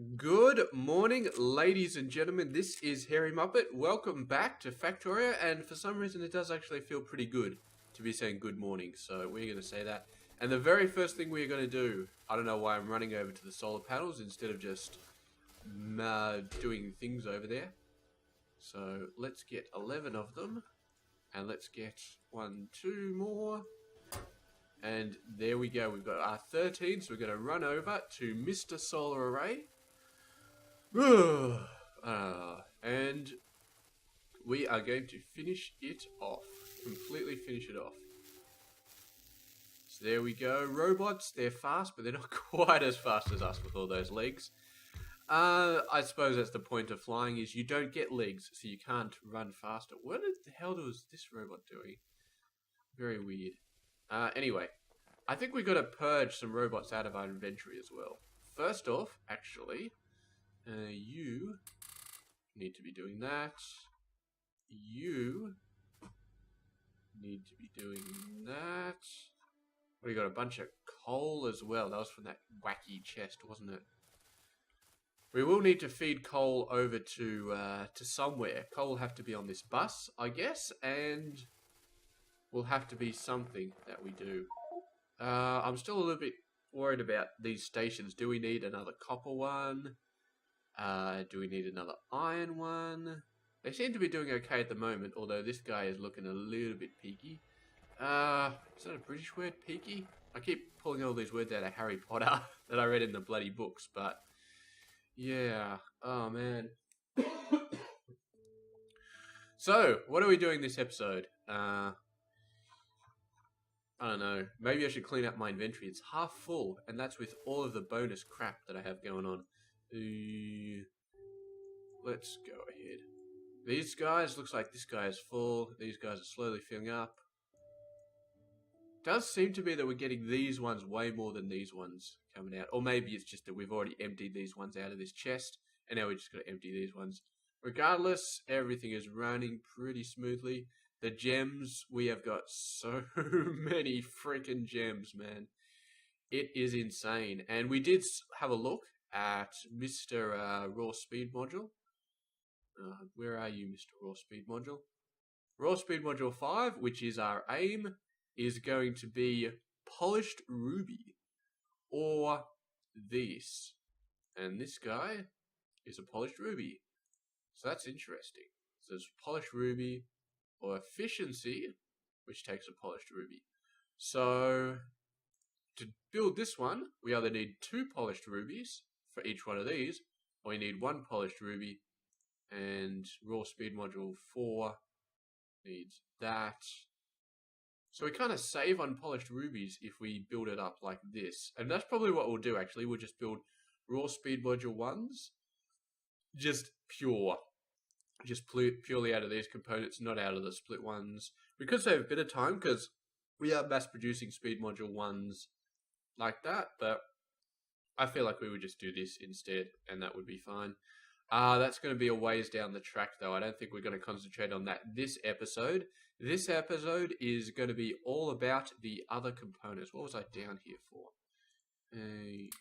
Good morning, ladies and gentlemen. This is Hairymuppet. Welcome back to Factorio, and for some reason it does actually feel pretty good to be saying good morning, so we're going to say that. And the very first thing we're going to do, I don't know why I'm running over to the solar panels instead of just doing things over there. So let's get 11 of them, and let's get 1, 2 more. And there we go, we've got our 13, so we're going to run over to Mr. Solar Array. And we are going to finish it off. Completely finish it off. So there we go. Robots, they're fast, but they're not quite as fast as us with all those legs. I suppose that's the point of flying, is you don't get legs, so you can't run faster. What the hell was this robot doing? Very weird. Anyway, I think we've got to purge some robots out of our inventory as well. First off, actually, you need to be doing that. You need to be doing that. We got a bunch of coal as well. That was from that wacky chest, wasn't it? We will need to feed coal over to somewhere. Coal will have to be on this bus, I guess, and will have to be something that we do. I'm still a little bit worried about these stations. Do we need another copper one? Do we need another iron one? They seem to be doing okay at the moment, although this guy is looking a little bit peaky. Is that a British word, peaky? I keep pulling all these words out of Harry Potter that I read in the bloody books, but yeah. Oh, man. So, what are we doing this episode? I don't know. Maybe I should clean up my inventory. It's half full, and that's with all of the bonus crap that I have going on. Let's go ahead. These guys, looks like this guy is full. These guys are slowly filling up. Does seem to be that we're getting these ones way more than these ones coming out. Or maybe it's just that we've already emptied these ones out of this chest, and now we just got to empty these ones. Regardless, everything is running pretty smoothly. The gems, we have got so many freaking gems, man. It is insane. And we did have a look at Mr. Raw Speed Module. Where are you, Mr. Raw Speed Module? Raw Speed Module 5, which is our aim, is going to be Polished Ruby. Or this. And this guy is a Polished Ruby. So that's interesting. So there's Polished Ruby, or Efficiency, which takes a Polished Ruby. So to build this one, we either need 2 polished rubies for each one of these, or you need 1 polished ruby, and Raw Speed Module 4 needs that. So we kind of save on polished rubies if we build it up like this. And that's probably what we'll do, actually. We'll just build Raw Speed Module 1s, just pure. Just purely out of these components, not out of the split ones. We could save a bit of time, because we are mass producing Speed Module 1s like that, but I feel like we would just do this instead, and that would be fine. That's going to be a ways down the track, though. I don't think we're going to concentrate on that this episode. This episode is going to be all about the other components. What was I down here for?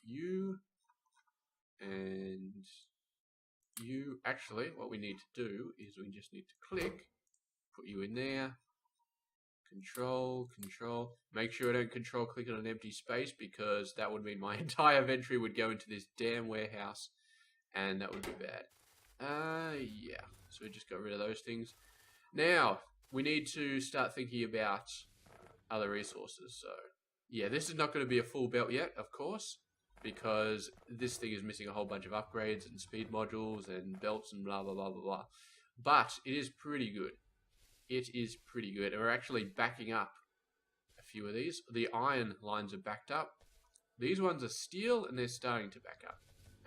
You and you. Actually, what we need to do is we just need to click, put you in there. Control. Make sure I don't control click on an empty space, because that would mean my entire inventory would go into this damn warehouse, and that would be bad. Yeah. So we just got rid of those things. Now, we need to start thinking about other resources. So, yeah, this is not going to be a full belt yet, of course, because this thing is missing a whole bunch of upgrades and speed modules and belts and blah, blah, blah, blah, blah. But it is pretty good. It is pretty good. And we're actually backing up a few of these. The iron lines are backed up. These ones are steel, and they're starting to back up.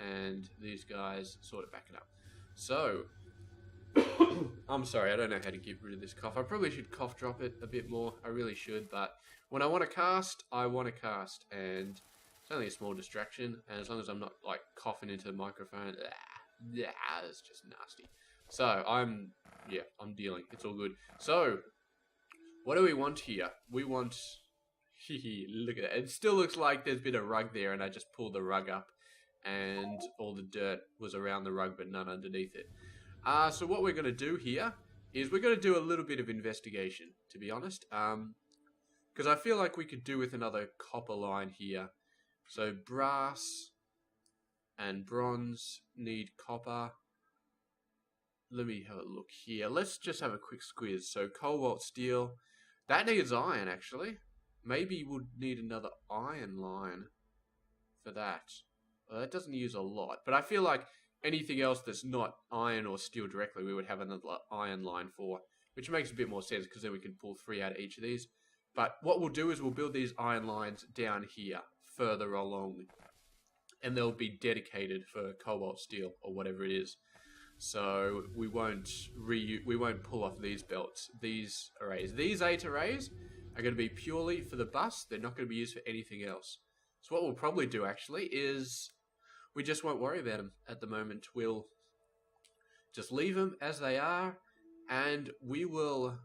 And these guys sort of back it up. So, I'm sorry, I don't know how to get rid of this cough. I probably should cough drop it a bit more. I really should, but when I want to cast, I want to cast. And it's only a small distraction. And as long as I'm not, like, coughing into the microphone, it's just nasty. So, I'm dealing. It's all good. So, what do we want here? We want... Look at that. It still looks like there's been a rug there, and I just pulled the rug up. and all the dirt was around the rug but none underneath it. So what we're going to do here is we're going to do a little bit of investigation, to be honest. Because I feel like we could do with another copper line here. So brass and bronze need copper. Let me have a look here. Let's just have a quick squeeze. So cobalt steel. That needs iron, actually. Maybe we'll need another iron line for that. Well, that doesn't use a lot. But I feel like anything else that's not iron or steel directly, we would have another iron line for. Which makes a bit more sense, because then we can pull 3 out of each of these. But what we'll do is we'll build these iron lines down here, further along. And they'll be dedicated for cobalt steel, or whatever it is. So we won't pull off these belts, these arrays. These 8 arrays are going to be purely for the bus. They're not going to be used for anything else. So what we'll probably do, actually, is we just won't worry about them at the moment. We'll just leave them as they are, and we will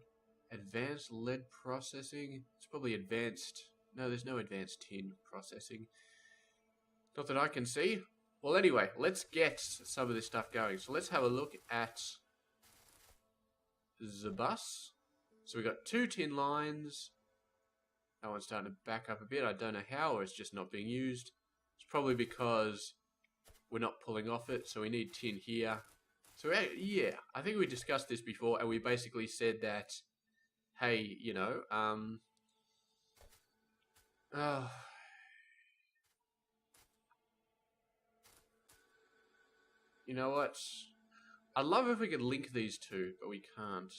advanced lead processing. It's probably advanced. No, there's no advanced tin processing. Not that I can see. Well, anyway, let's get some of this stuff going. So let's have a look at the bus. So we've got 2 tin lines. That one's starting to back up a bit. I don't know how, or it's just not being used. It's probably because we're not pulling off it, so we need tin here. So yeah, I think we discussed this before, and we basically said that, hey, you know, you know what? I'd love if we could link these two, but we can't.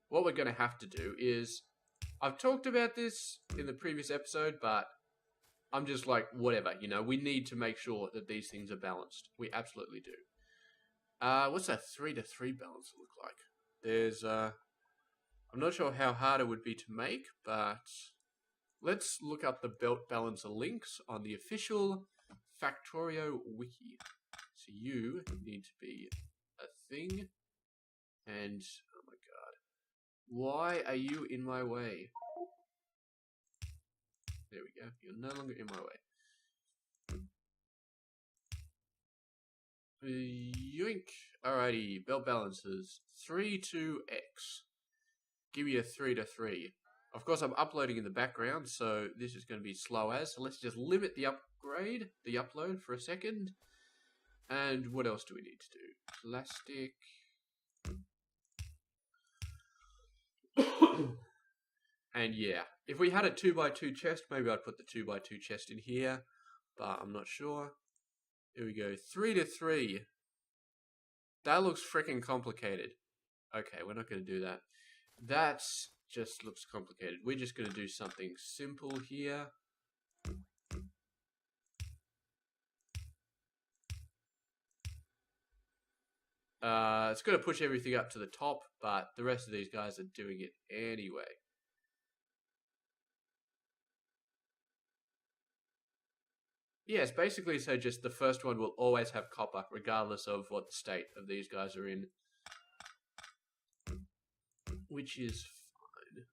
What we're going to have to do is, I've talked about this in the previous episode, but I'm just like, whatever, you know, we need to make sure that these things are balanced. We absolutely do. What's that 3-to-3 balance look like? There's, I'm not sure how hard it would be to make, but let's look up the belt balancer links on the official Factorio wiki. So you need to be a thing, and oh my god, why are you in my way? There we go, you're no longer in my way. Yoink. Alrighty, belt balancers 3 to X. Give me a 3-to-3. Of course, I'm uploading in the background, so this is going to be slow as. So let's just limit the upload for a second. And what else do we need to do? Plastic. And yeah, if we had a 2x2 chest, maybe I'd put the 2x2 chest in here, but I'm not sure. Here we go, 3-to-3. That looks freaking complicated. Okay, we're not going to do that. That just looks complicated. We're just going to do something simple here. It's going to push everything up to the top, but the rest of these guys are doing it anyway. Yeah, it's basically so just the first one will always have copper, regardless of what the state of these guys are in. Which is fine.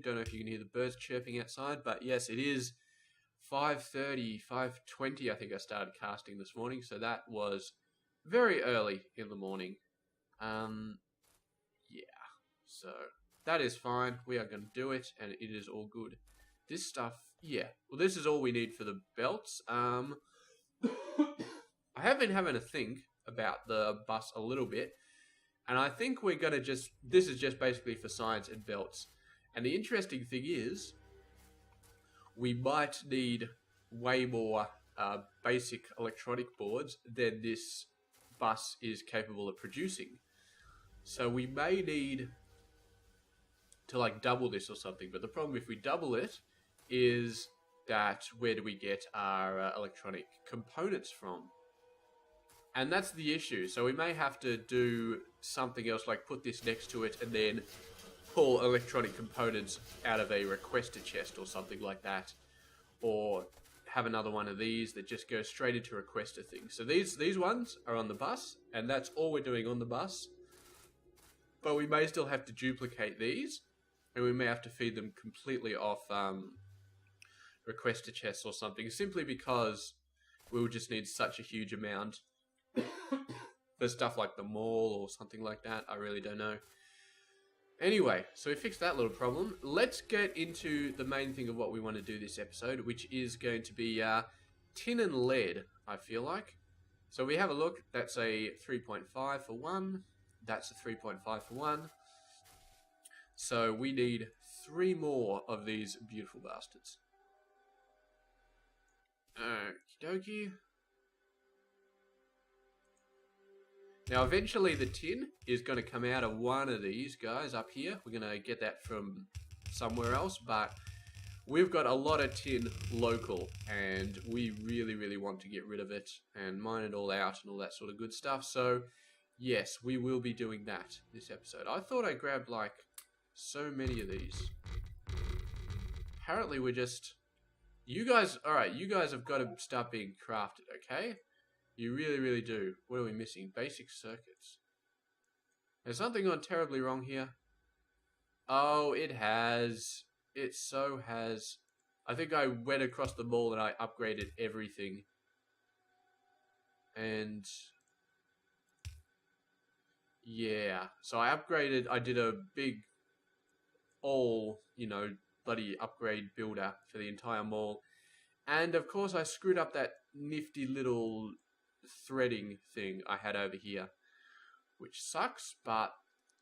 Don't know if you can hear the birds chirping outside, but yes, it is 5:30, 5:20, I think I started casting this morning, so that was very early in the morning. Yeah, so that is fine. We are going to do it, and it is all good. This stuff, yeah. Well, this is all we need for the belts. I have been having a think about the bus a little bit, and I think we're going to just, this is just basically for science and belts. And the interesting thing is, we might need way more basic electronic boards than this bus is capable of producing. So we may need to like double this or something, but the problem if we double it is that where do we get our electronic components from? And that's the issue. So we may have to do something else, like put this next to it and then pull electronic components out of a requester chest or something like that. Or have another one of these that just goes straight into requester things. So these ones are on the bus, and that's all we're doing on the bus. But we may still have to duplicate these, and we may have to feed them completely off request a chest or something, simply because we'll just need such a huge amount for stuff like the mall or something like that. I really don't know. Anyway, so we fixed that little problem. Let's get into the main thing of what we want to do this episode, which is going to be tin and lead, I feel like. So we have a look. That's a 3.5 for one. That's a 3.5 for one. So we need 3 more of these beautiful bastards. Okie dokie. Now, eventually the tin is going to come out of one of these guys up here. We're going to get that from somewhere else, but we've got a lot of tin local, and we really, really want to get rid of it and mine it all out and all that sort of good stuff. So, yes, we will be doing that this episode. I thought I grabbed, like, so many of these. Apparently we're just... You guys, alright, you guys have got to start being crafted, okay? You really, really do. What are we missing? Basic circuits. Has something gone terribly wrong here? Oh, it has. It so has. I think I went across the mall and I upgraded everything. And... yeah. So I upgraded, I did a big, all, you know, bloody upgrade builder for the entire mall. And of course I screwed up that nifty little threading thing I had over here, which sucks, but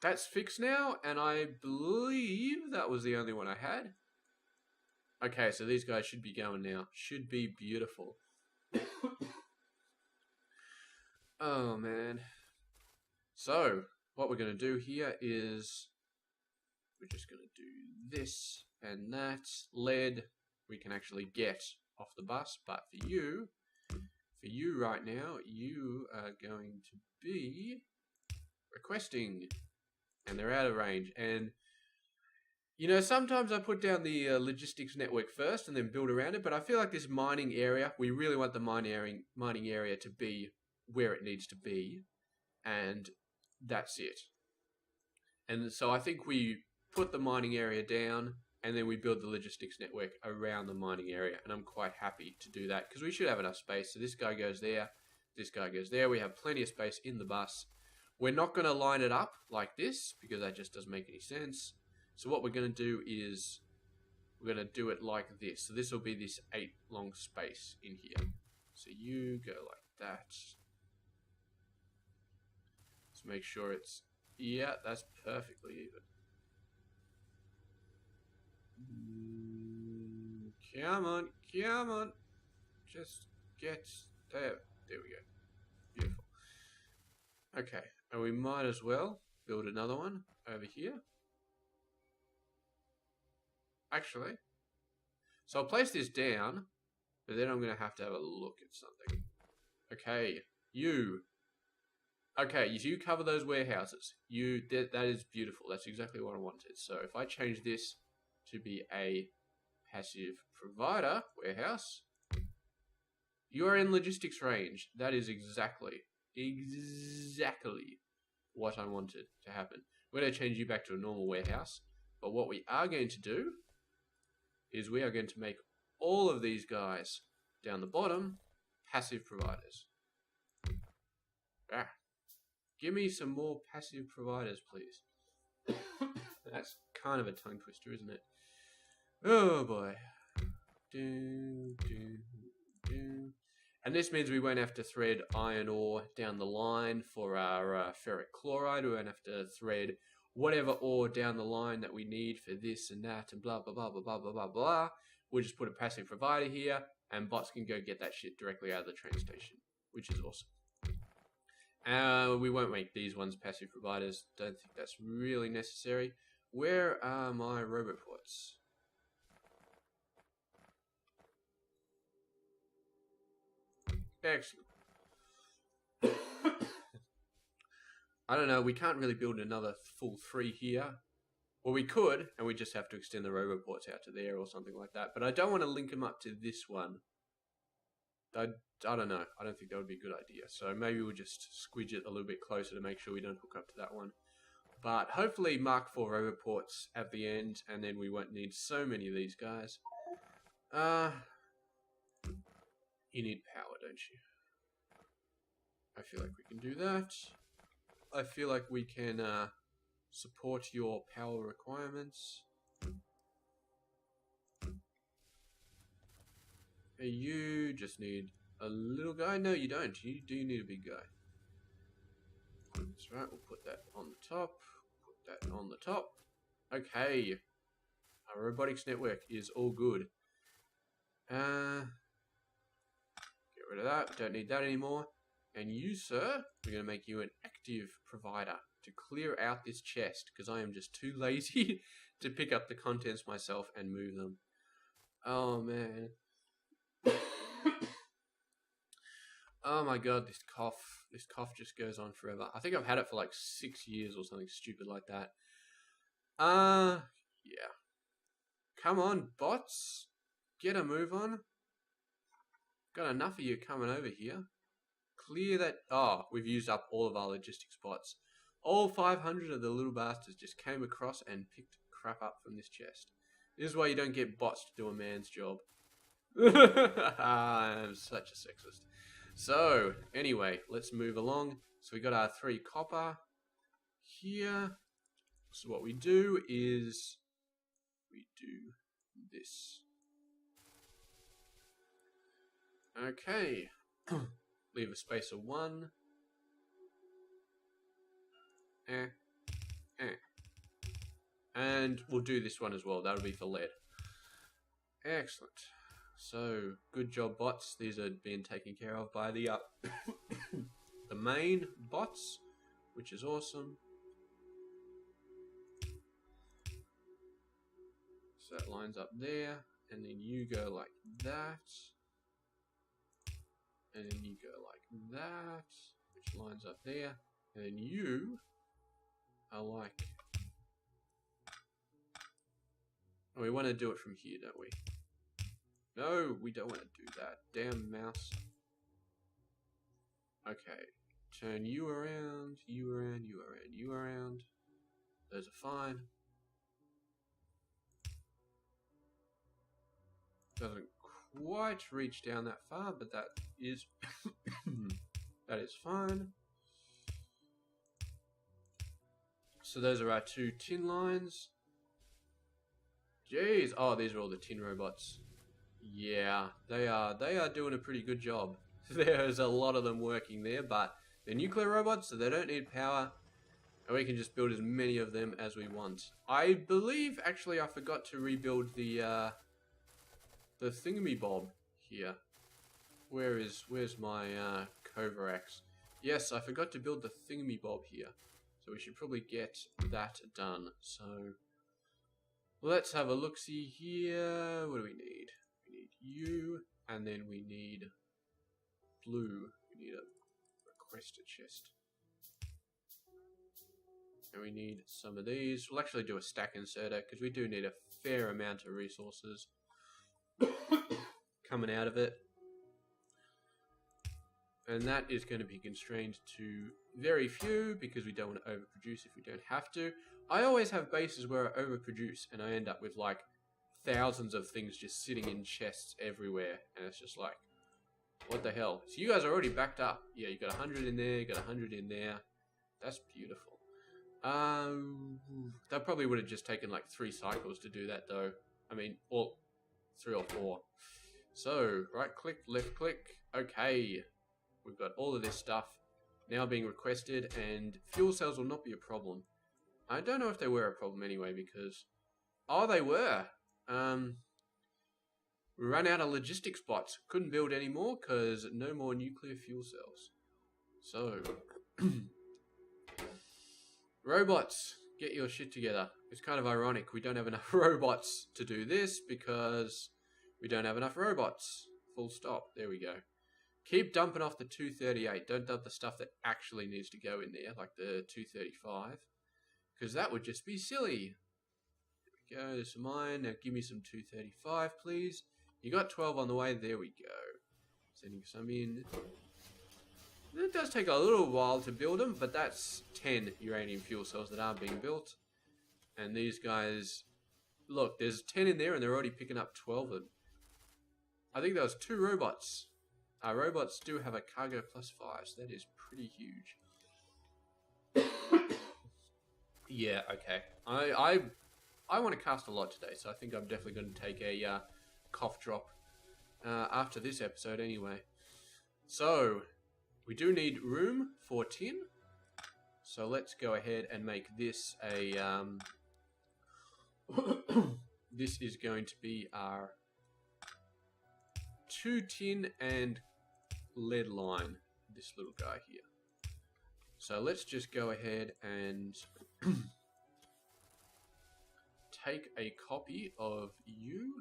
that's fixed now, and I believe that was the only one I had. Okay, so these guys should be going now. Should be beautiful. Oh man. So what we're going to do here is we're just going to do this and that. Lead we can actually get off the bus, but for you right now, you are going to be requesting, and they're out of range. And you know, sometimes I put down the logistics network first and then build around it, but I feel like this mining area, we really want the mining area to be where it needs to be, and that's it. And so I think we put the mining area down, and then we build the logistics network around the mining area, and I'm quite happy to do that, because we should have enough space. So this guy goes there, this guy goes there, we have plenty of space in the bus. We're not going to line it up like this, because that just doesn't make any sense. So what we're going to do is, we're going to do it like this. So this will be this 8 long space in here. So you go like that. Let's make sure it's, yeah, that's perfectly even. Come on, come on. Just get there. There we go. Beautiful. Okay, and we might as well build another one over here. Actually, so I'll place this down, but then I'm going to have a look at something. Okay, you. Okay, you cover those warehouses. That is beautiful. That's exactly what I wanted. So if I change this to be a passive provider warehouse, you are in logistics range. That is exactly what I wanted to happen. We're going to change you back to a normal warehouse, but what we are going to do is we are going to make all of these guys down the bottom passive providers. Give me some more passive providers, please. That's kind of a tongue twister, isn't it? Oh boy. And this means we won't have to thread iron ore down the line for our ferric chloride. We won't have to thread whatever ore down the line that we need for this and that and blah, blah, blah, blah, blah, blah, blah, blah. We'll just put a passive provider here, and bots can go get that shit directly out of the train station, which is awesome. We won't make these ones passive providers. Don't think that's really necessary. Where are my roboports? Excellent. I don't know, we can't really build another full 3 here. Well, we could, and we just have to extend the roboports out to there or something like that. But I don't want to link them up to this one. I don't know. I don't think that would be a good idea. So maybe we'll just squidge it a little bit closer to make sure we don't hook up to that one. But hopefully Mark IV roboports at the end, and then we won't need so many of these guys. You need power, don't you? I feel like we can do that. I feel like we can support your power requirements. Hey, you just need a little guy? No, you don't. You do need a big guy. That's right, we'll put that on the top. Put that on the top. Okay. Our robotics network is all good. Get rid of that. Don't need that anymore. And you, sir, we're going to make you an active provider to clear out this chest because I am just too lazy to pick up the contents myself and move them. Oh, man. Oh my god, this cough just goes on forever. I think I've had it for like 6 years or something stupid like that. Yeah. Come on, bots. Get a move on. Got enough of you coming over here. Clear that. Oh, we've used up all of our logistics bots. All 500 of the little bastards just came across and picked crap up from this chest. This is why you don't get bots to do a man's job. I'm such a sexist. So, anyway, let's move along. So we got our 3 copper here. So what we do is we do this. Okay. Leave a space of 1. And we'll do this one as well. That'll be for lead. Excellent. So, good job, bots. These are being taken care of by the the main bots, which is awesome. So that lines up there, and then you go like that, and then you go like that, which lines up there, and then you are like... Oh, we want to do it from here, don't we? No, we don't want to do that. Damn mouse. Okay. Turn you around, you around, you around, you around. Those are fine. Doesn't quite reach down that far, but that is that is fine. So those are our 2 tin lines. Jeez. Oh, these are all the tin robots. Yeah, they are doing a pretty good job. There's a lot of them working there, but they're nuclear robots, so they don't need power, and we can just build as many of them as we want. I believe, actually, I forgot to rebuild the thingamy-bob here. Where's my Kovarax? Yes, I forgot to build the thingamy-bob here, so we should probably get that done. So let's have a look-see here. What do we need? We need you, and then we need blue. We need a requester chest. And we need some of these. We'll actually do a stack inserter, because we do need a fair amount of resources coming out of it. And that is going to be constrained to very few, because we don't want to overproduce if we don't have to. I always have bases where I overproduce, and I end up with like thousands of things just sitting in chests everywhere, and it's just like, what the hell? So you guys are already backed up. Yeah, you got 100 in there, you got 100 in there. That's beautiful. That probably would have just taken like 3 cycles to do that though. I mean, well, 3 or 4. So, right click, left click. Okay. We've got all of this stuff now being requested, and fuel cells will not be a problem. I don't know if they were a problem anyway, because... Oh, they were! We ran out of logistics bots. Couldn't build any more, because no more nuclear fuel cells. So... Robots, get your shit together. It's kind of ironic. We don't have enough robots to do this, because we don't have enough robots. Full stop. There we go. Keep dumping off the 238. Don't dump the stuff that actually needs to go in there, like the 235. Because that would just be silly. There we go. There's some iron. Now give me some 235, please. You got 12 on the way. There we go. Sending some in. It does take a little while to build them, but that's 10 uranium fuel cells that are being built. And these guys... Look, there's 10 in there, and they're already picking up 12 of them. I think there was 2 robots. Robots do have a cargo +5, so that is pretty huge. Yeah, okay. I want to cast a lot today, so I think I'm definitely going to take a cough drop after this episode anyway. So, we do need room for tin. So let's go ahead and make this a... this is going to be our 2 tin and lead line, this little guy here. So let's just go ahead and take a copy of you,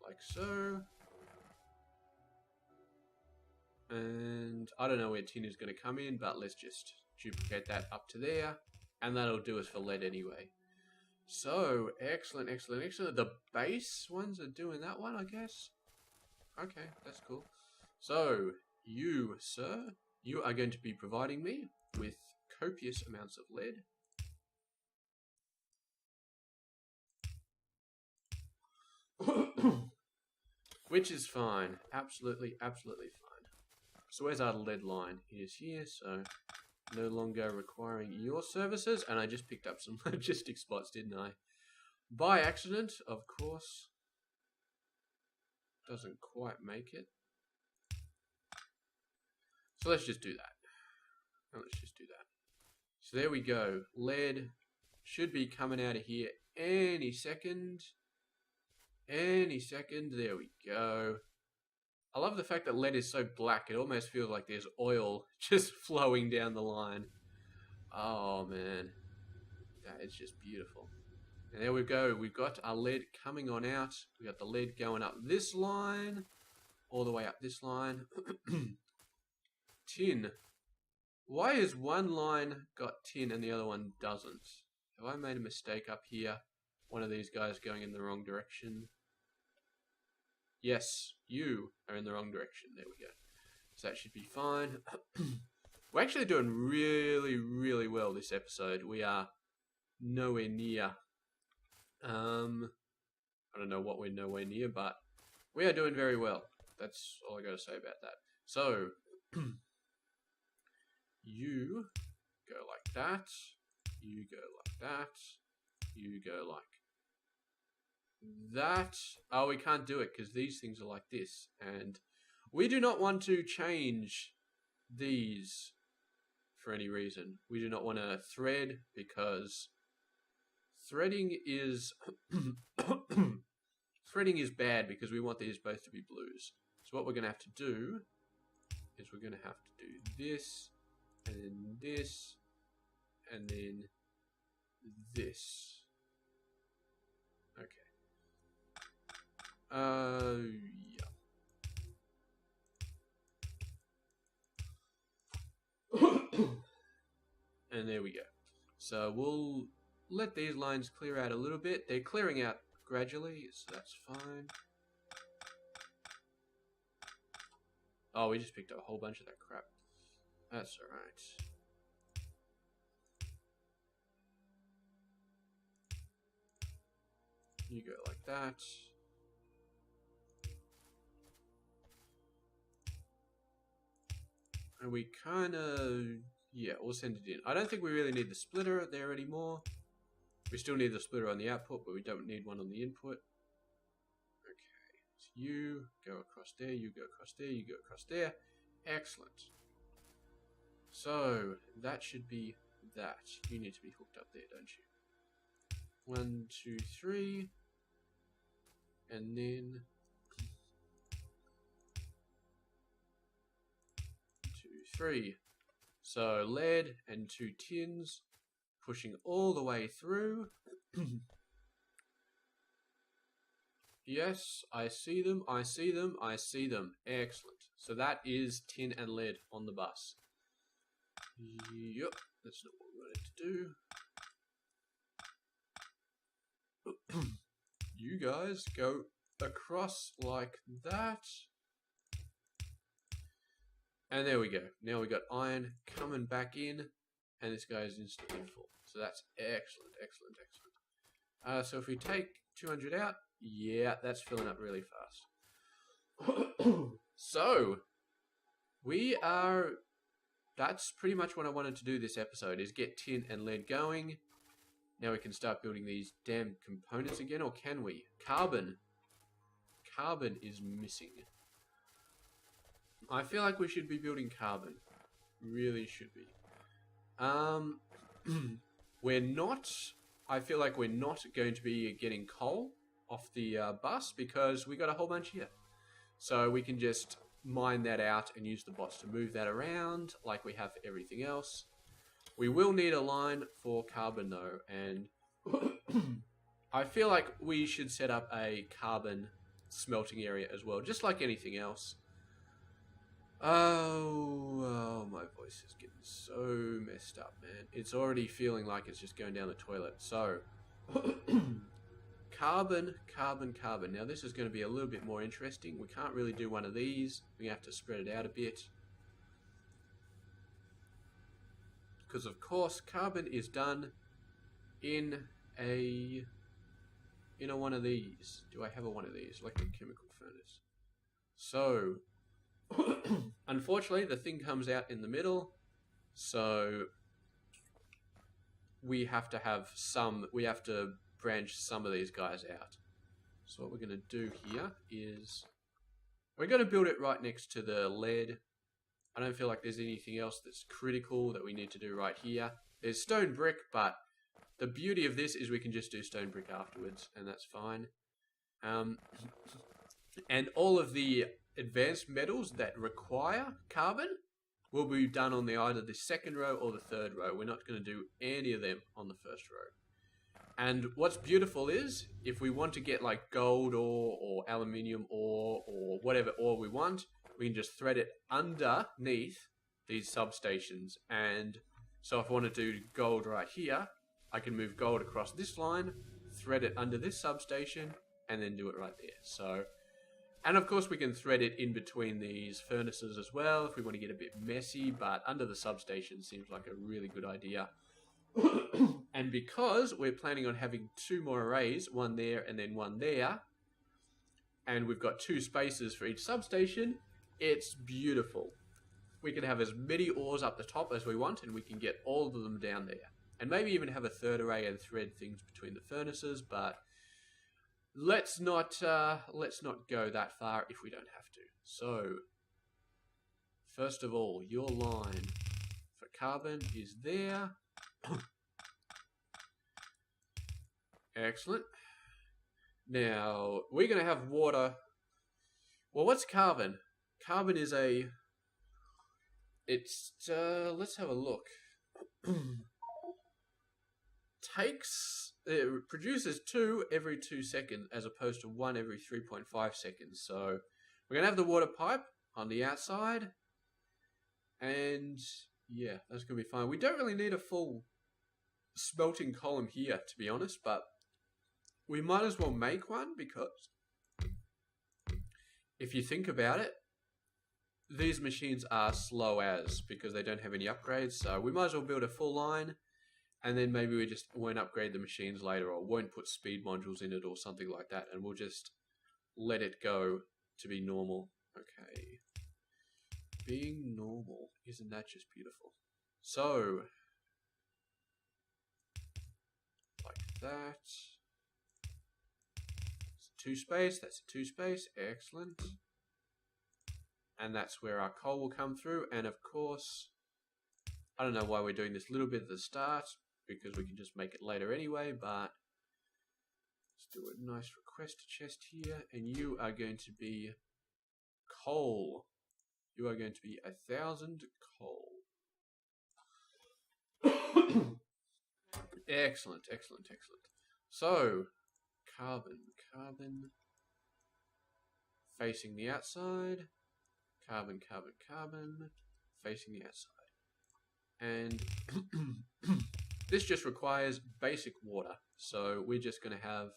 like so. And I don't know where tin is going to come in, but let's just duplicate that up to there. And that'll do us for lead anyway. So, excellent, excellent, excellent. The base ones are doing that one, I guess. Okay, that's cool. So, you, sir, you are going to be providing me with copious amounts of lead. Which is fine. Absolutely, absolutely fine. So where's our lead line? It is here, so no longer requiring your services. And I just picked up some logistic spots, didn't I? By accident, of course. Doesn't quite make it. So let's just do that. Let's just do that. So there we go. Lead should be coming out of here any second. Any second. There we go. I love the fact that lead is so black, it almost feels like there's oil just flowing down the line. Oh man, that is just beautiful. And there we go, we've got our lead coming on out. We got the lead going up this line, all the way up this line. Tin. Why is one line got tin and the other one doesn't? Have I made a mistake up here? One of these guys going in the wrong direction. Yes, you are in the wrong direction. There we go. So that should be fine. We're actually doing really, really well this episode. We are nowhere near. I don't know what we're nowhere near, but we are doing very well. That's all I got to say about that. So, you go like that. You go like that. You go like that. Oh, we can't do it because these things are like this, and we do not want to change these for any reason. We do not want to thread because threading is threading is bad because we want these both to be blues. So what we're going to have to do is we're going to have to do this and then this and then this. Okay. Yeah. And there we go. So we'll let these lines clear out a little bit. They're clearing out gradually, so that's fine. Oh, we just picked up a whole bunch of that crap. That's alright. You go like that. And we kind of, yeah, we'll send it in. I don't think we really need the splitter there anymore. We still need the splitter on the output, but we don't need one on the input. Okay, so you go across there, you go across there, you go across there. Excellent. So, that should be that. You need to be hooked up there, don't you? 1, 2, 3. And then 2, 3. So lead and 2 tins, pushing all the way through. Yes, I see them, I see them, I see them. Excellent. So that is tin and lead on the bus. Yep, that's not what we wanted to do. You guys go across like that. And there we go. Now we got iron coming back in, and this guy is instantly full. So that's excellent, excellent, excellent. So if we take 200 out, Yeah, that's filling up really fast. So, we are... That's pretty much what I wanted to do this episode, is get tin and lead going. Now we can start building these damn components again, or can we? Carbon. Carbon is missing. I feel like we should be building carbon. Really should be. We're not... I feel like we're not going to be getting coal off the bus because we got a whole bunch here. So we can just mine that out and use the bots to move that around like we have for everything else. We will need a line for carbon though, and I feel like we should set up a carbon smelting area as well, just like anything else. Oh, my voice is getting so messed up, man. It's already feeling like it's just going down the toilet. So, carbon. Now, this is going to be a little bit more interesting. We can't really do one of these. We have to spread it out a bit. Because, of course, carbon is done in one of these. Do I have one of these? Electrochemical furnace. So... Unfortunately, the thing comes out in the middle, so we have to branch some of these guys out. So what we're going to do here is we're going to build it right next to the lead. I don't feel like there's anything else that's critical that we need to do right here. There's stone brick, but the beauty of this is we can just do stone brick afterwards, and that's fine. And all of the advanced metals that require carbon will be done on either the second row or the third row. We're not going to do any of them on the first row. And what's beautiful is, if we want to get like gold ore or aluminium ore or whatever ore we want, we can just thread it underneath these substations. And so if I want to do gold right here, I can move gold across this line, thread it under this substation, and then do it right there. So... And of course we can thread it in between these furnaces as well if we want to get a bit messy, but under the substation seems like a really good idea. And because we're planning on having 2 more arrays, one there and then one there, and we've got 2 spaces for each substation, it's beautiful. We can have as many ores up the top as we want, and we can get all of them down there. And maybe even have a 3rd array and thread things between the furnaces, but... Let's not go that far if we don't have to. So, first of all, your line for carbon is there. Excellent. Now, we're going to have water. Well, what's carbon? Carbon is let's have a look. It produces 2 every 2 seconds as opposed to 1 every 3.5 seconds. So we're going to have the water pipe on the outside. And yeah, that's going to be fine. We don't really need a full smelting column here, to be honest, but we might as well make one because if you think about it, these machines are slow as because they don't have any upgrades. So we might as well build a full line. And then maybe we just won't upgrade the machines later or won't put speed modules in it or something like that. And we'll just let it go to be normal. Okay. Being normal. Isn't that just beautiful? So, like that. It's a 2 space. That's a 2 space. Excellent. And that's where our coal will come through. And of course, I don't know why we're doing this little bit at the start, because we can just make it later anyway, but let's do a nice request chest here, and you are going to be coal. You are going to be 1,000 coal. Excellent. So, carbon, facing the outside, carbon, facing the outside. And this just requires basic water. So we're just going to have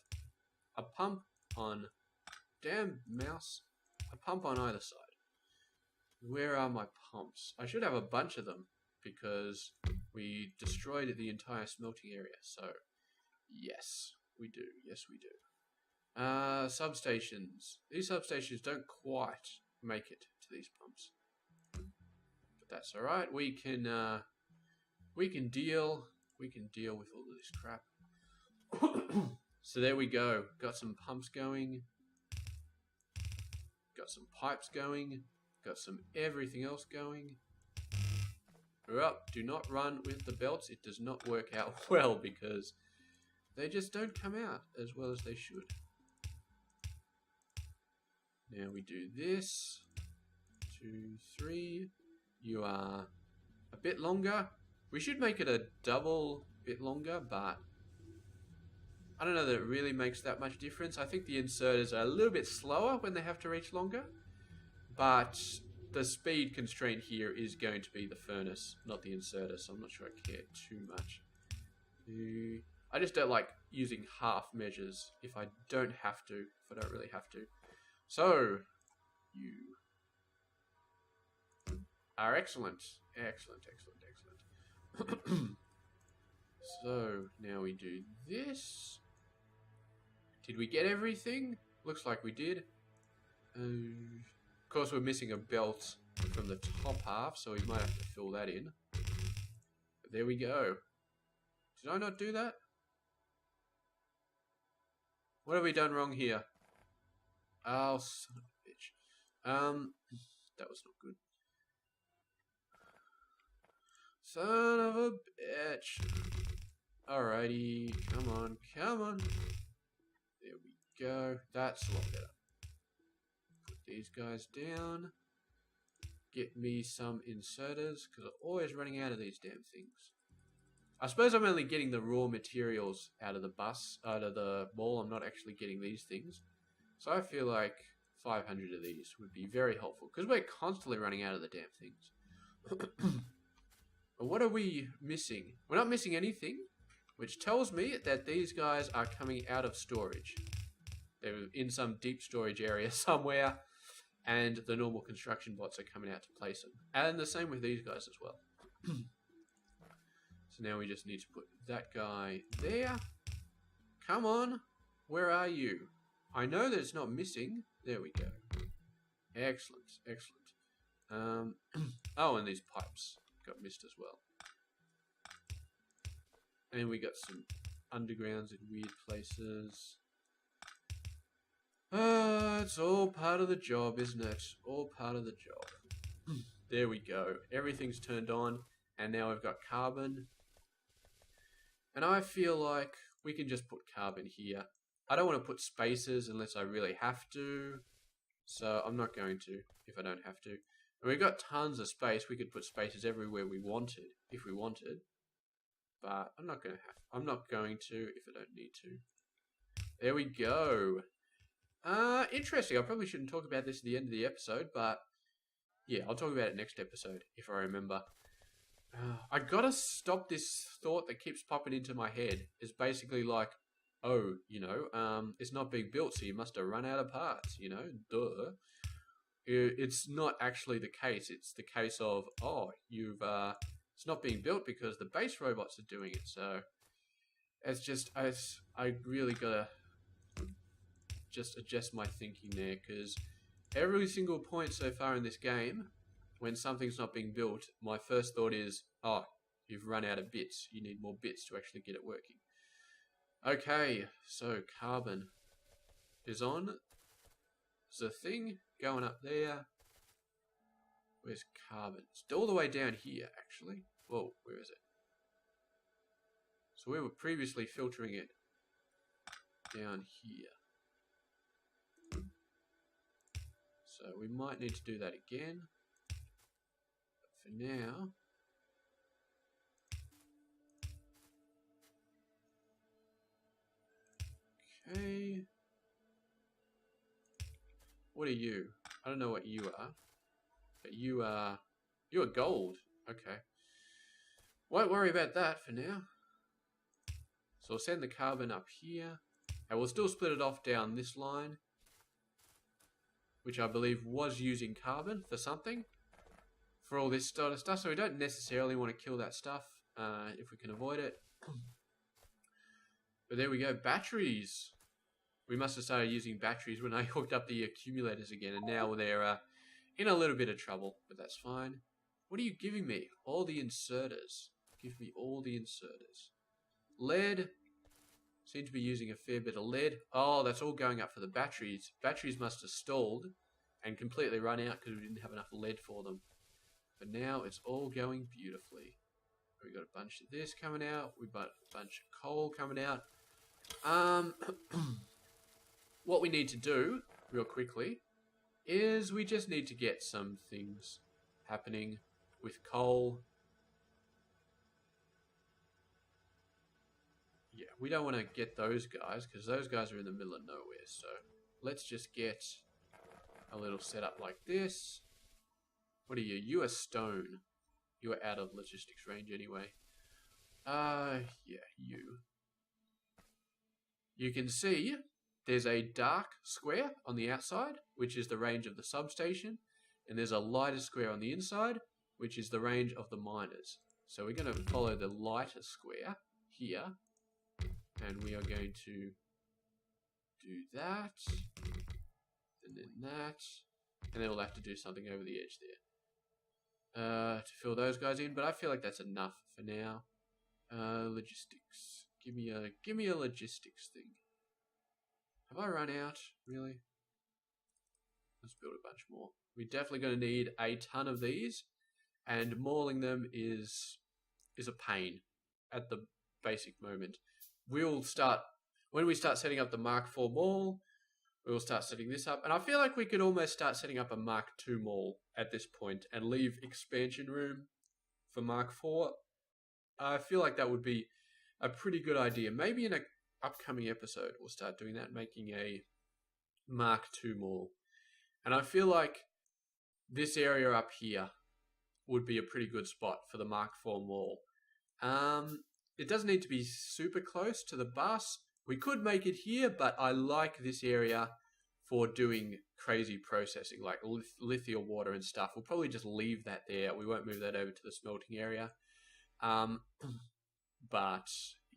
a pump on, damn mouse, a pump on either side. Where are my pumps? I should have a bunch of them because we destroyed the entire smelting area. So yes, we do. Substations. These substations don't quite make it to these pumps. But that's alright. We can deal with all of this crap. So there we go. Got some pumps going. Got some pipes going. Got some everything else going. Do not run with the belts. It does not work out well because they just don't come out as well as they should. Now we do this. 2, 3. You are a bit longer. We should make it a double bit longer, but I don't know that it really makes that much difference. I think the inserters are a little bit slower when they have to reach longer, but the speed constraint here is going to be the furnace, not the inserter, so I'm not sure I care too much. I just don't like using half measures if I don't have to, if I don't really have to. So, you are excellent. Excellent, excellent, excellent. So, now we do this. Did we get everything? Looks like we did. Of course, we're missing a belt from the top half, so we might have to fill that in. But there we go. Did I not do that? What have we done wrong here? Oh, son of a bitch. That was not good. Son of a bitch. Alrighty, come on, come on. There we go. That's a lot better. Put these guys down. Get me some inserters, because I'm always running out of these damn things. I suppose I'm only getting the raw materials out of the bus, out of the ball. I'm not actually getting these things. So I feel like 500 of these would be very helpful, because we're constantly running out of the damn things. But what are we missing? We're not missing anything, which tells me that these guys are coming out of storage. They're in some deep storage area somewhere, and the normal construction bots are coming out to place them. And the same with these guys as well. So now we just need to put that guy there. Come on, where are you? I know that it's not missing. There we go. Excellent, excellent. Oh, and these pipes got missed as well. And we got some undergrounds in weird places. It's all part of the job, isn't it? All part of the job. There we go. Everything's turned on, and now we've got carbon. And I feel like we can just put carbon here. I don't want to put spacers unless I really have to. So I'm not going to if I don't have to. And we've got tons of space. We could put spacers everywhere we wanted, if we wanted. But I'm not going to if I don't need to. There we go. Interesting. I probably shouldn't talk about this at the end of the episode, but yeah, I'll talk about it next episode if I remember. I gotta stop this thought that keeps popping into my head. It's basically like, oh, you know, it's not being built, so you must have run out of parts, you know, duh. It's not actually the case. It's the case of, oh, it's not being built because the base robots are doing it. So it's just, I really gotta just adjust my thinking there, because every single point so far in this game, when something's not being built, my first thought is, oh, you've run out of bits. You need more bits to actually get it working. Okay, so carbon is on. There's a thing going up there. Where's carbon? It's all the way down here, actually. Whoa, where is it? So we were previously filtering it down here. So we might need to do that again. But for now, okay. What are you? I don't know what you are. But you are gold. Okay. Won't worry about that for now. So we'll send the carbon up here. And we'll still split it off down this line, which I believe was using carbon for something. For all this sort of stuff. So we don't necessarily want to kill that stuff if we can avoid it. But there we go. Batteries. We must have started using batteries when I hooked up the accumulators again, and now they're in a little bit of trouble, but that's fine. What are you giving me? All the inserters. Give me all the inserters. Lead. Seem to be using a fair bit of lead. Oh, that's all going up for the batteries. Batteries must have stalled and completely run out because we didn't have enough lead for them. But now it's all going beautifully. We got a bunch of this coming out. We've got a bunch of coal coming out. What we need to do, real quickly, is we just need to get some things happening with coal. Yeah, we don't want to get those guys because those guys are in the middle of nowhere. So let's just get a little setup like this. What are you? You are stone. You are out of logistics range anyway. Yeah, you. You can see there's a dark square on the outside, which is the range of the substation. And there's a lighter square on the inside, which is the range of the miners. So we're going to follow the lighter square here. And we are going to do that. And then that. And then we'll have to do something over the edge there. To fill those guys in, but I feel like that's enough for now. Logistics. Give me a logistics thing. Have I run out? Really? Let's build a bunch more. We're definitely going to need a ton of these, and mauling them is a pain at the basic moment. We'll start when we start setting up the Mark IV maul. We'll start setting this up, and I feel like we could almost start setting up a Mark II maul at this point and leave expansion room for Mark IV. I feel like that would be a pretty good idea. Maybe in an upcoming episode we'll start doing that, making a Mark II maul. And I feel like this area up here would be a pretty good spot for the Mark IV maul. It doesn't need to be super close to the bus. We could make it here, but I like this area for doing crazy processing, like lithium water and stuff. We'll probably just leave that there. We won't move that over to the smelting area. But,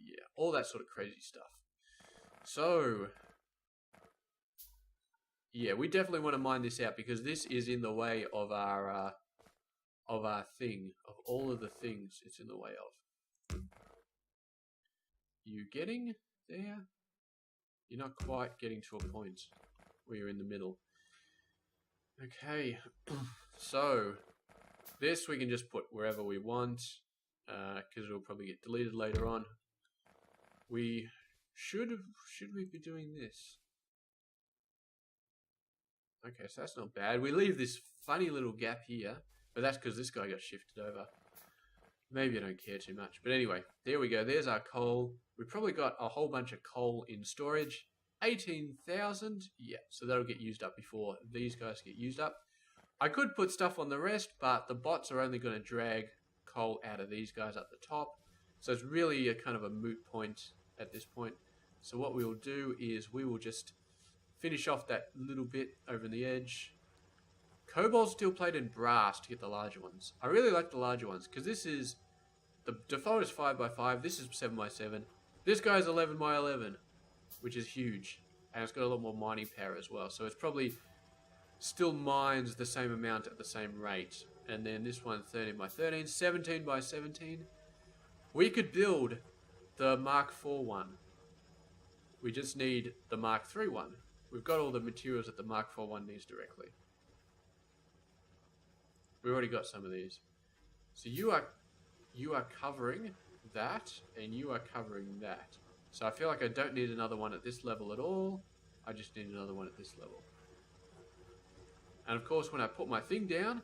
yeah, all that sort of crazy stuff. So, yeah, we definitely want to mine this out because this is in the way of our thing, of all of the things it's in the way of. You getting there? You're not quite getting to a point where you're in the middle. Okay, so this we can just put wherever we want because it'll probably get deleted later on. We should we be doing this? Okay, so that's not bad. We leave this funny little gap here, but that's because this guy got shifted over. Maybe I don't care too much. But anyway, there we go. There's our coal. We've probably got a whole bunch of coal in storage. 18,000. Yeah, so that'll get used up before these guys get used up. I could put stuff on the rest, but the bots are only going to drag coal out of these guys up the top. So it's really a kind of a moot point at this point. So what we will do is we will just finish off that little bit over the edge. Cobalt, steel plate, and brass to get the larger ones. I really like the larger ones because this is the default is 5x5. This is 7x7. This guy's 11x11, which is huge, and it's got a lot more mining power as well. So it's probably still mines the same amount at the same rate. And then this one 13x13, 17x17. We could build the Mark IV one. We just need the Mark III one. We've got all the materials that the Mark IV one needs directly. We've already got some of these. So you are covering that, and you are covering that. So I feel like I don't need another one at this level at all. I just need another one at this level. And of course, when I put my thing down,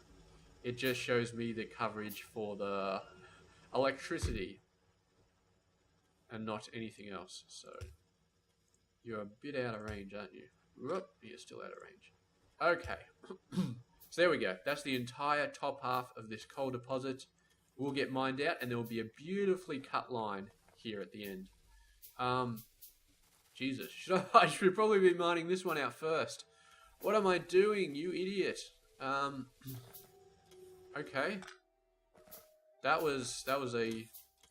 it just shows me the coverage for the electricity and not anything else. So you're a bit out of range, aren't you? Whoop, you're still out of range. Okay. So there we go. That's the entire top half of this coal deposit. We'll get mined out, and there will be a beautifully cut line here at the end. Jesus, I should probably be mining this one out first. What am I doing, you idiot? Okay. That was a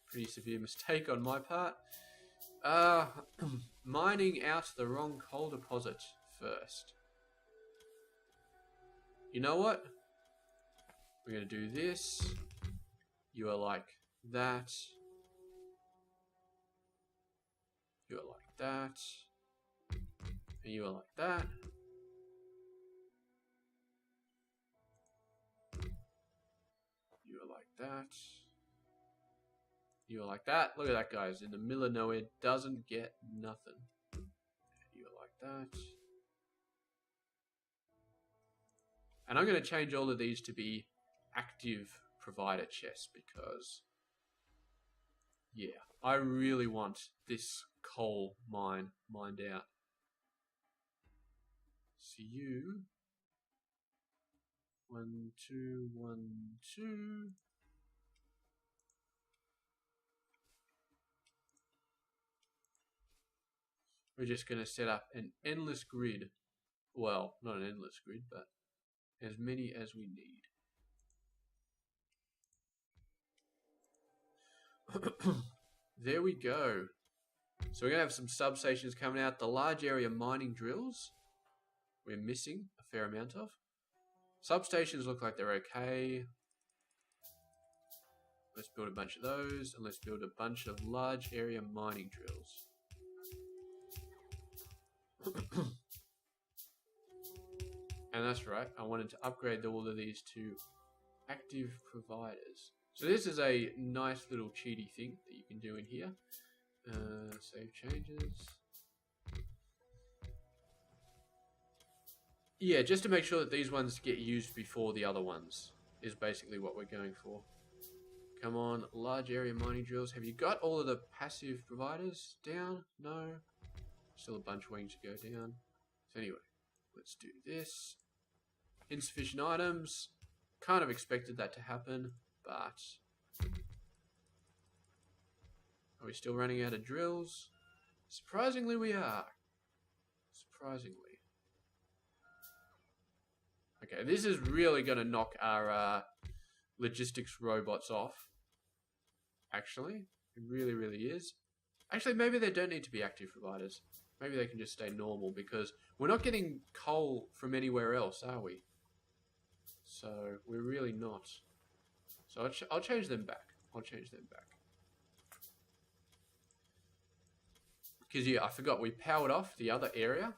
pretty severe mistake on my part. mining out the wrong coal deposit first. You know what? We're going to do this. You are like that. You are like that. And you are like that. You are like that. You are like that. Look at that, guys. In the middle of nowhere, doesn't get nothing. You are like that. And I'm going to change all of these to be active provider chests because, yeah, I really want this coal mine mined out. So you, 1, 2, 1, 2. We're just going to set up an endless grid. Well, not an endless grid, but as many as we need. There we go. So we're going to have some substations coming out. The large area mining drills, we're missing a fair amount of. Substations look like they're okay. Let's build a bunch of those, and let's build a bunch of large area mining drills. And that's right, I wanted to upgrade all of these to active providers. So this is a nice little cheaty thing that you can do in here. Save changes. Yeah, just to make sure that these ones get used before the other ones is basically what we're going for. Come on, large area mining drills. Have you got all of the passive providers down? No. Still a bunch waiting to go down. So anyway, let's do this. Insufficient items. Kind of expected that to happen, but are we still running out of drills? Surprisingly, we are. Surprisingly. Okay, this is really going to knock our logistics robots off. Actually, it really, really is. Actually, maybe they don't need to be active providers. Maybe they can just stay normal because we're not getting coal from anywhere else, are we? So we're really not. So I'll change them back. I'll change them back. Because, yeah, I forgot we powered off the other area.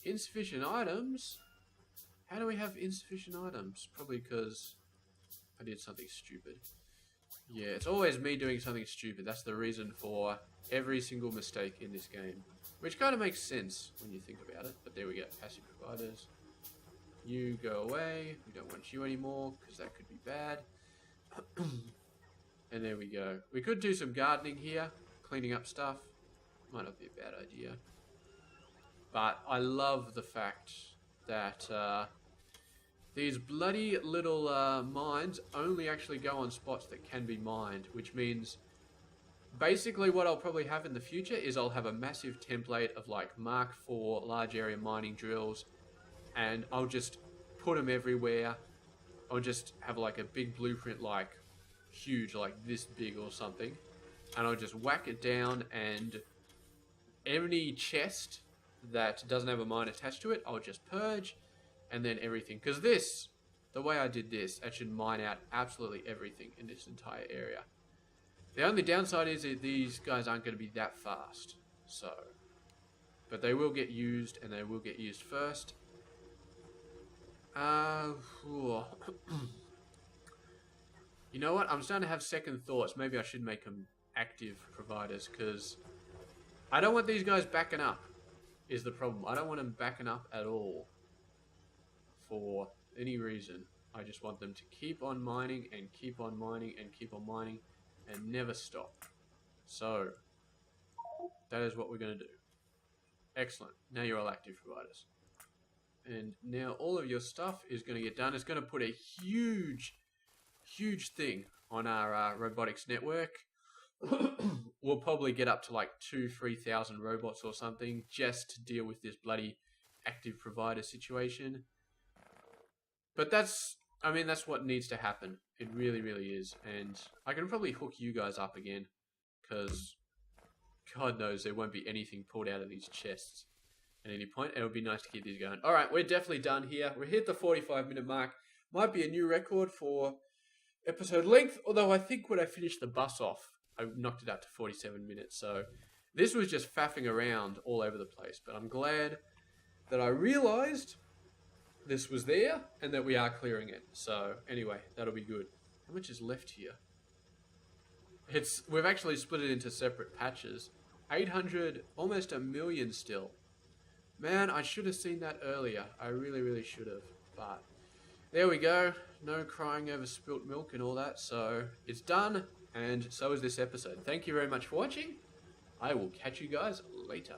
Insufficient items? How do we have insufficient items? Probably because I did something stupid. Yeah, it's always me doing something stupid. That's the reason for every single mistake in this game. Which kind of makes sense when you think about it. But there we go. Passive providers. You go away. We don't want you anymore because that could be bad. And there we go. We could do some gardening here. Cleaning up stuff. Might not be a bad idea. But I love the fact that these bloody little mines only actually go on spots that can be mined, which means basically what I'll probably have in the future is I'll have a massive template of like Mark IV large area mining drills, and I'll just put them everywhere. I'll just have like a big blueprint, like huge, like this big or something, and I'll just whack it down, and any chest that doesn't have a mine attached to it, I'll just purge, and then everything. Because this, the way I did this, I should mine out absolutely everything in this entire area. The only downside is that these guys aren't going to be that fast. So, but they will get used, and they will get used first. You know what? I'm starting to have second thoughts. Maybe I should make them active providers, because I don't want these guys backing up, is the problem. I don't want them backing up at all for any reason. I just want them to keep on mining and keep on mining and keep on mining and never stop. So, that is what we're going to do. Excellent. Now you're all active providers. And now all of your stuff is going to get done. It's going to put a huge, huge thing on our robotics network. We'll probably get up to like 2,000-3,000 robots or something just to deal with this bloody active provider situation. But that's, I mean, that's what needs to happen. It really, really is. And I can probably hook you guys up again, because God knows there won't be anything pulled out of these chests at any point. And it would be nice to keep these going. All right, we're definitely done here. We hit the 45-minute mark. Might be a new record for episode length, although I think when I finished the bus off, I knocked it out to 47 minutes. So this was just faffing around all over the place. But I'm glad that I realized this was there and that we are clearing it. So anyway, that'll be good. How much is left here? We've actually split it into separate patches. 800, almost 1 million still. Man, I should have seen that earlier. I really, really should have. But there we go. No crying over spilt milk and all that. So it's done, and so is this episode. Thank you very much for watching. I will catch you guys later.